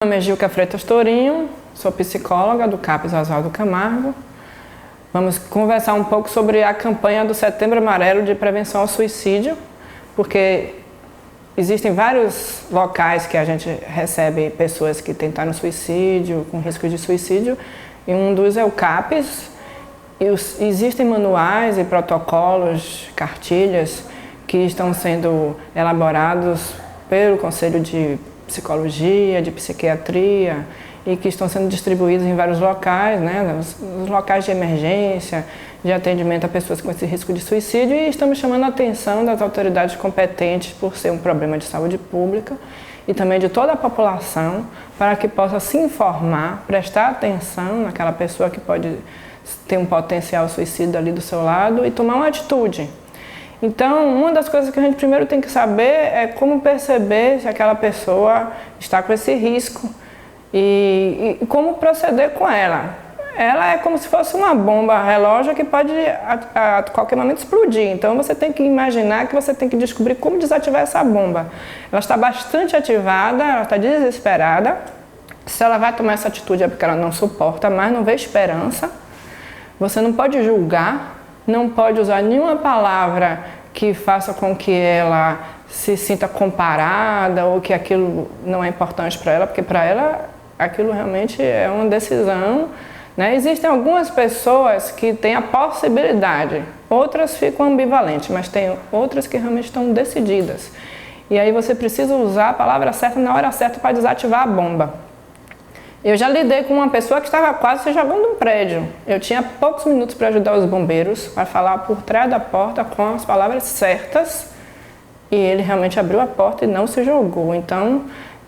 Meu nome é Gilca Freitas Tourinho, sou psicóloga do CAPES Oswaldo Camargo. Vamos conversar um pouco sobre a campanha do Setembro Amarelo de prevenção ao suicídio, porque existem vários locais que a gente recebe pessoas que tentaram suicídio, com risco de suicídio, e um dos é o CAPES. Existem manuais e protocolos, cartilhas, que estão sendo elaborados pelo Conselho de Psicologia, de Psiquiatria, e que estão sendo distribuídos em vários locais, né, os locais de emergência, de atendimento a pessoas com esse risco de suicídio, e estamos chamando a atenção das autoridades competentes por ser um problema de saúde pública e também de toda a população, para que possa se informar, prestar atenção naquela pessoa que pode ter um potencial suicida ali do seu lado e tomar uma atitude. Então, uma das coisas que a gente primeiro tem que saber é como perceber se aquela pessoa está com esse risco e como proceder com ela. Ela é como se fosse uma bomba relógio que pode a qualquer momento explodir. Então, você tem que imaginar que você tem que descobrir como desativar essa bomba. Ela está bastante ativada, ela está desesperada. Se ela vai tomar essa atitude é porque ela não suporta mais, não vê esperança. Você não pode julgar. Não pode usar nenhuma palavra que faça com que ela se sinta comparada ou que aquilo não é importante para ela, porque para ela aquilo realmente é uma decisão, né? Existem algumas pessoas que têm a possibilidade, outras ficam ambivalentes, mas tem outras que realmente estão decididas. E aí você precisa usar a palavra certa na hora certa para desativar a bomba. Eu já lidei com uma pessoa que estava quase se jogando um prédio. Eu tinha poucos minutos para ajudar os bombeiros, para falar por trás da porta com as palavras certas, e ele realmente abriu a porta e não se jogou. Então,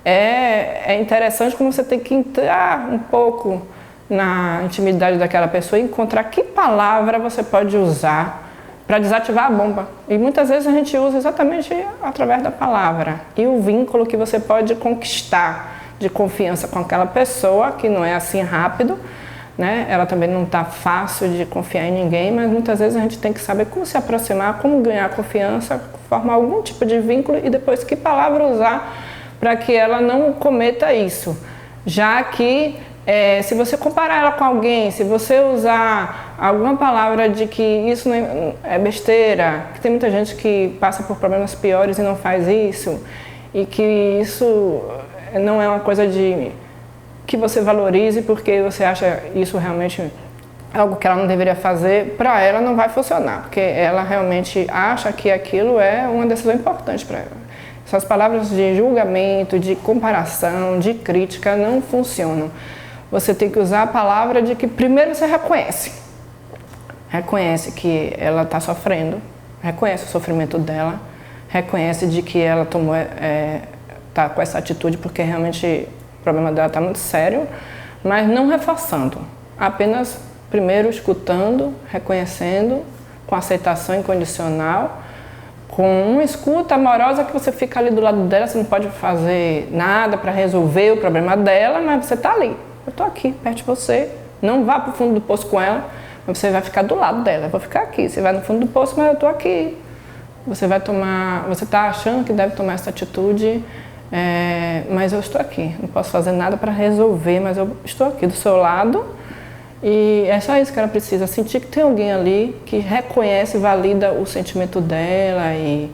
é interessante como você tem que entrar um pouco na intimidade daquela pessoa e encontrar que palavra você pode usar para desativar a bomba. E muitas vezes a gente usa exatamente através da palavra e o vínculo que você pode conquistar de confiança com aquela pessoa, que não é assim rápido, né? Ela também não está fácil de confiar em ninguém, mas muitas vezes a gente tem que saber como se aproximar, como ganhar confiança, formar algum tipo de vínculo e depois que palavra usar para que ela não cometa isso. Já que se você comparar ela com alguém, se você usar alguma palavra de que isso não é besteira, que tem muita gente que passa por problemas piores e não faz isso, e que isso não é uma coisa que você valorize porque você acha isso realmente algo que ela não deveria fazer, para ela não vai funcionar, porque ela realmente acha que aquilo é uma decisão importante para ela. Essas palavras de julgamento, de comparação, de crítica não funcionam. Você tem que usar a palavra de que primeiro você reconhece que ela está sofrendo, reconhece o sofrimento dela, reconhece de que ela tomou tá com essa atitude porque realmente o problema dela está muito sério, mas não reforçando, apenas primeiro escutando, reconhecendo, com aceitação incondicional, com uma escuta amorosa que você fica ali do lado dela, você não pode fazer nada para resolver o problema dela, mas você está ali, eu estou aqui perto de você, não vá para o fundo do poço com ela, mas você vai ficar do lado dela, eu vou ficar aqui, você vai no fundo do poço, mas eu estou aqui. Você está achando que deve tomar essa atitude, mas eu estou aqui, não posso fazer nada para resolver, mas eu estou aqui do seu lado e é só isso que ela precisa, sentir que tem alguém ali que reconhece e valida o sentimento dela e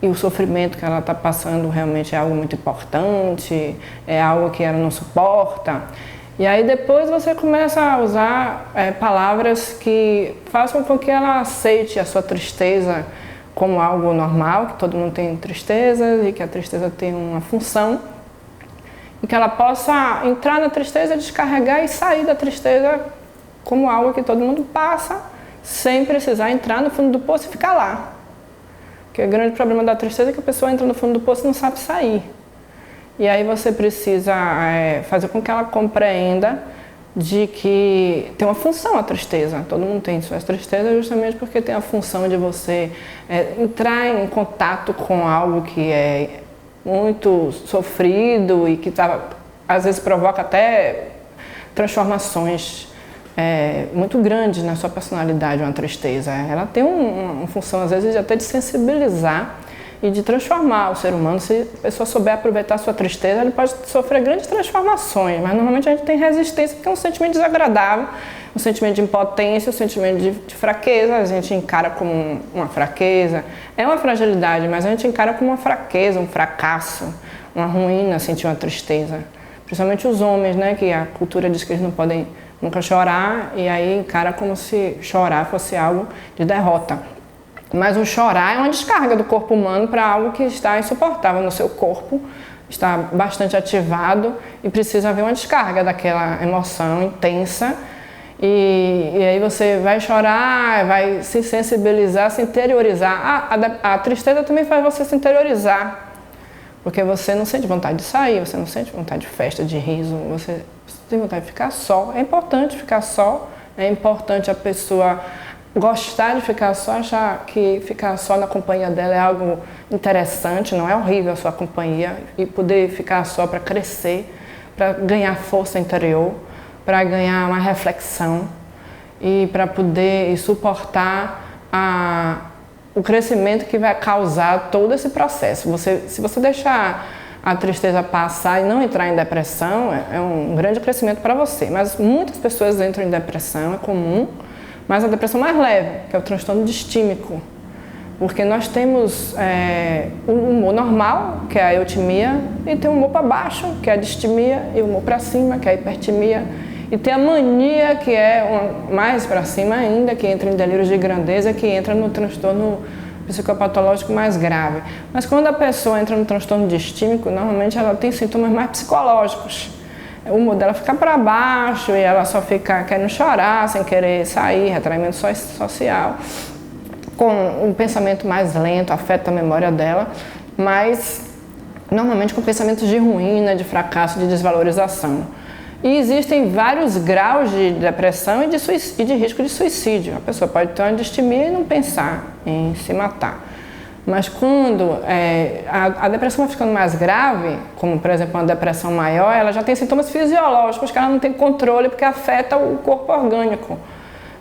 o sofrimento que ela está passando realmente é algo muito importante, é algo que ela não suporta. E aí depois você começa a usar palavras que façam com que ela aceite a sua tristeza como algo normal, que todo mundo tem tristezas e que a tristeza tem uma função e que ela possa entrar na tristeza, descarregar e sair da tristeza como algo que todo mundo passa, sem precisar entrar no fundo do poço e ficar lá. Porque o grande problema da tristeza é que a pessoa entra no fundo do poço e não sabe sair. E aí você precisa fazer com que ela compreenda de que tem uma função a tristeza. Todo mundo tem suas tristezas justamente porque tem a função de você entrar em contato com algo que é muito sofrido e que às vezes provoca até transformações muito grandes na sua personalidade, uma tristeza. Ela tem uma função às vezes até de sensibilizar e de transformar o ser humano. Se a pessoa souber aproveitar a sua tristeza, ele pode sofrer grandes transformações, mas normalmente a gente tem resistência porque é um sentimento desagradável, um sentimento de impotência, um sentimento de fraqueza. A gente encara como uma fraqueza, é uma fragilidade, mas a gente encara como uma fraqueza, um fracasso, uma ruína, sentir uma tristeza. Principalmente os homens, né, que a cultura diz que eles não podem nunca chorar, e aí encara como se chorar fosse algo de derrota. Mas o chorar é uma descarga do corpo humano para algo que está insuportável no seu corpo, está bastante ativado e precisa haver uma descarga daquela emoção intensa. E aí você vai chorar, vai se sensibilizar, se interiorizar. A tristeza também faz você se interiorizar, porque você não sente vontade de sair, você não sente vontade de festa, de riso, você tem vontade de ficar só. É importante ficar só, é importante a pessoa gostar de ficar só, achar que ficar só na companhia dela é algo interessante, não é horrível a sua companhia, e poder ficar só para crescer, para ganhar força interior, para ganhar uma reflexão e para poder suportar o crescimento que vai causar todo esse processo. Se você deixar a tristeza passar e não entrar em depressão, é um grande crescimento para você. Mas muitas pessoas entram em depressão, é comum, mas a depressão mais leve, que é o transtorno distímico. Porque nós temos o humor normal, que é a eutimia, e tem o humor para baixo, que é a distimia, e o humor para cima, que é a hipertimia. E tem a mania, que é mais para cima ainda, que entra em delírios de grandeza, que entra no transtorno psicopatológico mais grave. Mas quando a pessoa entra no transtorno distímico, normalmente ela tem sintomas mais psicológicos. O humor dela fica para baixo e ela só fica querendo chorar, sem querer sair, retraimento social. Com um pensamento mais lento, afeta a memória dela, mas normalmente com pensamentos de ruína, de fracasso, de desvalorização. E existem vários graus de depressão e de risco de suicídio. A pessoa pode ter uma distimia e não pensar em se matar. Mas quando a depressão vai ficando mais grave, como por exemplo uma depressão maior, ela já tem sintomas fisiológicos que ela não tem controle porque afeta o corpo orgânico,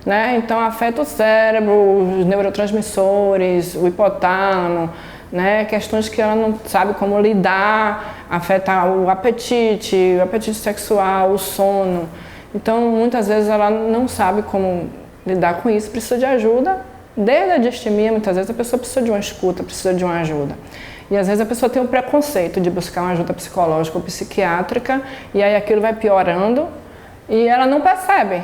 né? Então afeta o cérebro, os neurotransmissores, o hipotálamo, né? Questões que ela não sabe como lidar, afeta o apetite sexual, o sono. Então muitas vezes ela não sabe como lidar com isso, precisa de ajuda. Desde a distimia, muitas vezes a pessoa precisa de uma escuta, precisa de uma ajuda. E às vezes a pessoa tem um preconceito de buscar uma ajuda psicológica ou psiquiátrica, e aí aquilo vai piorando e ela não percebe.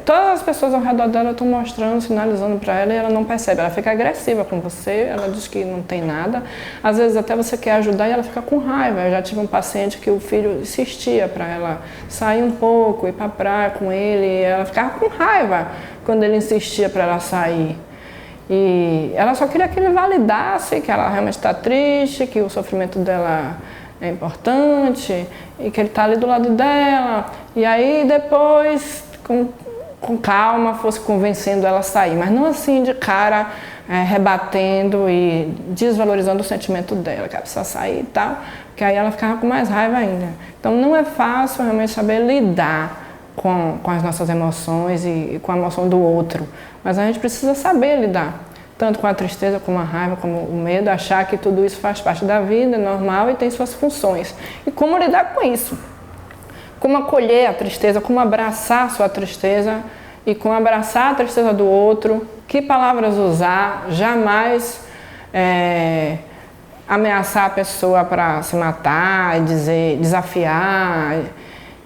Todas as pessoas ao redor dela estão mostrando, sinalizando para ela e ela não percebe. Ela fica agressiva com você, ela diz que não tem nada. Às vezes até você quer ajudar e ela fica com raiva. Eu já tive um paciente que o filho insistia para ela sair um pouco, ir para a praia com ele, e ela ficava com raiva quando ele insistia para ela sair. E ela só queria que ele validasse que ela realmente está triste, que o sofrimento dela é importante e que ele está ali do lado dela. E aí depois, com calma, fosse convencendo ela a sair. Mas não assim de cara, rebatendo e desvalorizando o sentimento dela, que ela precisa sair e tal, porque aí ela ficava com mais raiva ainda. Então não é fácil realmente saber lidar com as nossas emoções e com a emoção do outro. Mas a gente precisa saber lidar, tanto com a tristeza, como a raiva, como o medo, achar que tudo isso faz parte da vida, é normal e tem suas funções. E como lidar com isso? Como acolher a tristeza, como abraçar a sua tristeza e como abraçar a tristeza do outro, que palavras usar, jamais ameaçar a pessoa para se matar, desafiar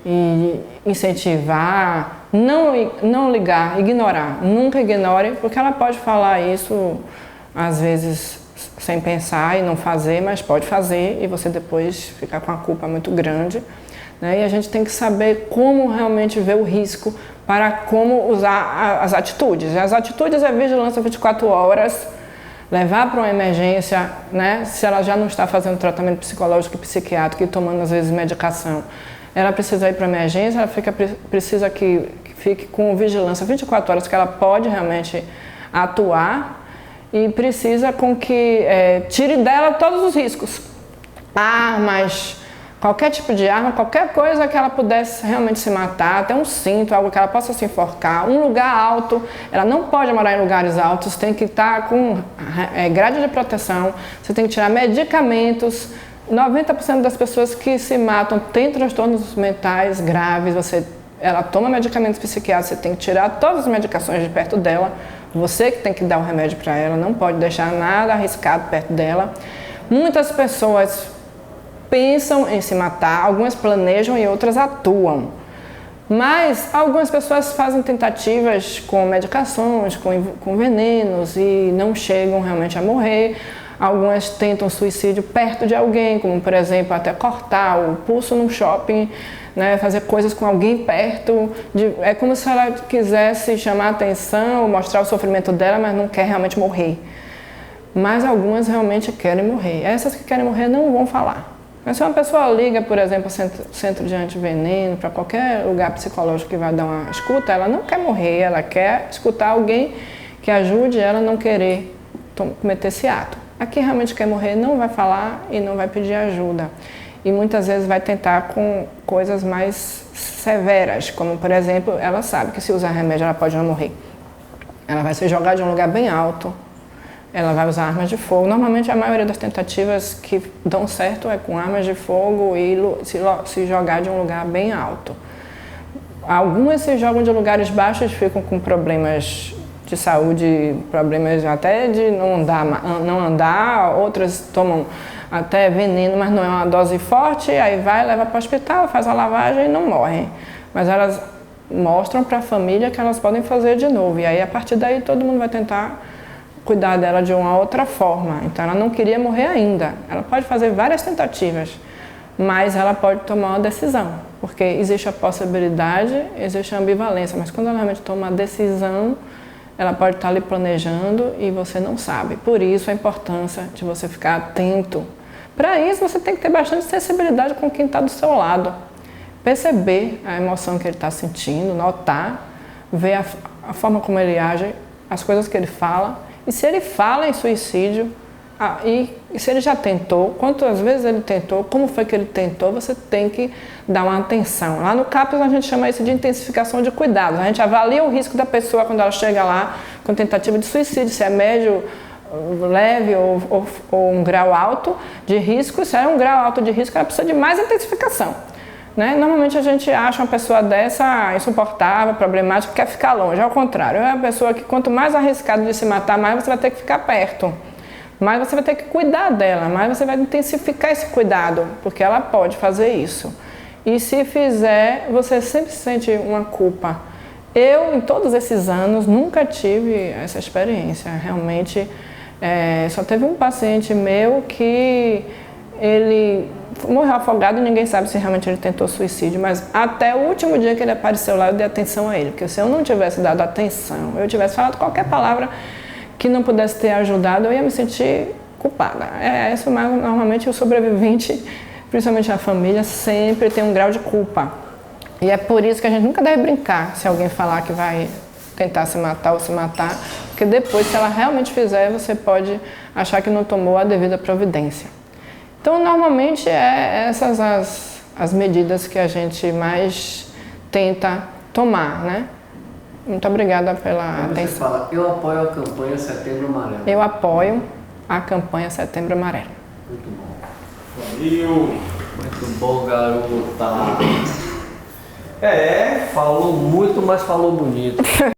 e incentivar, não ligar, ignorar. Nunca ignore, porque ela pode falar isso às vezes sem pensar e não fazer, mas pode fazer e você depois ficar com a culpa muito grande, né? E a gente tem que saber como realmente ver o risco para como usar as atitudes. As atitudes é vigilância 24 horas, levar para uma emergência, né? Se ela já não está fazendo tratamento psicológico e psiquiátrico e tomando às vezes medicação, ela precisa ir para a emergência, ela precisa que fique com vigilância 24 horas, que ela pode realmente atuar e precisa com que tire dela todos os riscos. Armas, qualquer tipo de arma, qualquer coisa que ela pudesse realmente se matar, até um cinto, algo que ela possa se enforcar, um lugar alto, ela não pode morar em lugares altos, tem que estar com grade de proteção, você tem que tirar medicamentos. 90% das pessoas que se matam têm transtornos mentais graves, ela toma medicamentos psiquiátricos, você tem que tirar todas as medicações de perto dela, você que tem que dar o remédio para ela, não pode deixar nada arriscado perto dela. Muitas pessoas pensam em se matar, algumas planejam e outras atuam. Mas algumas pessoas fazem tentativas com medicações, com venenos e não chegam realmente a morrer. Algumas tentam suicídio perto de alguém, como por exemplo até cortar o pulso num shopping, né, fazer coisas com alguém perto. É como se ela quisesse chamar a atenção, mostrar o sofrimento dela, mas não quer realmente morrer. Mas algumas realmente querem morrer. Essas que querem morrer não vão falar. Mas se uma pessoa liga, por exemplo, ao centro de antiveneno, para qualquer lugar psicológico que vai dar uma escuta, ela não quer morrer, ela quer escutar alguém que ajude ela a não querer cometer esse ato. A que realmente quer morrer não vai falar e não vai pedir ajuda. E muitas vezes vai tentar com coisas mais severas, como por exemplo, ela sabe que se usar remédio ela pode não morrer. Ela vai se jogar de um lugar bem alto, ela vai usar armas de fogo. Normalmente a maioria das tentativas que dão certo é com armas de fogo e se jogar de um lugar bem alto. Algumas se jogam de lugares baixos e ficam com problemas de saúde, problemas até de não andar, outras tomam até veneno, mas não é uma dose forte, aí leva para o hospital, faz a lavagem e não morrem. Mas elas mostram para a família que elas podem fazer de novo, e aí a partir daí todo mundo vai tentar cuidar dela de uma outra forma. Então ela não queria morrer ainda, ela pode fazer várias tentativas, mas ela pode tomar uma decisão, porque existe a possibilidade, existe a ambivalência, mas quando ela realmente toma uma decisão, ela pode estar ali planejando e você não sabe. Por isso a importância de você ficar atento. Para isso você tem que ter bastante sensibilidade com quem está do seu lado. Perceber a emoção que ele está sentindo, notar, ver a forma como ele age, as coisas que ele fala. E se ele fala em suicídio, e se ele já tentou, quantas vezes ele tentou, como foi que ele tentou, você tem que dar uma atenção. Lá no CAPS a gente chama isso de intensificação de cuidados. A gente avalia o risco da pessoa quando ela chega lá com tentativa de suicídio, se é médio, leve ou um grau alto de risco. Se é um grau alto de risco, ela precisa de mais intensificação. Né? Normalmente a gente acha uma pessoa dessa insuportável, problemática, que quer ficar longe. Ao contrário, é uma pessoa que quanto mais arriscado de se matar, mais você vai ter que ficar perto. Mas você vai ter que cuidar dela, mas você vai intensificar esse cuidado, porque ela pode fazer isso. E se fizer, você sempre sente uma culpa. Eu, em todos esses anos, nunca tive essa experiência. Realmente, só teve um paciente meu que ele morreu afogado e ninguém sabe se realmente ele tentou suicídio, mas até o último dia que ele apareceu lá, eu dei atenção a ele, porque se eu não tivesse dado atenção, eu tivesse falado qualquer palavra que não pudesse ter ajudado, eu ia me sentir culpada. Isso, mas normalmente o sobrevivente, principalmente a família, sempre tem um grau de culpa. E é por isso que a gente nunca deve brincar se alguém falar que vai tentar se matar ou se matar, porque depois, se ela realmente fizer, você pode achar que não tomou a devida providência. Então, normalmente, essas as medidas que a gente mais tenta tomar, né? Muito obrigada pela atenção. Você fala, eu apoio a campanha Setembro Amarelo. Eu apoio a campanha Setembro Amarelo. Muito bom. Valeu! Muito bom, garota. Falou muito, mas falou bonito.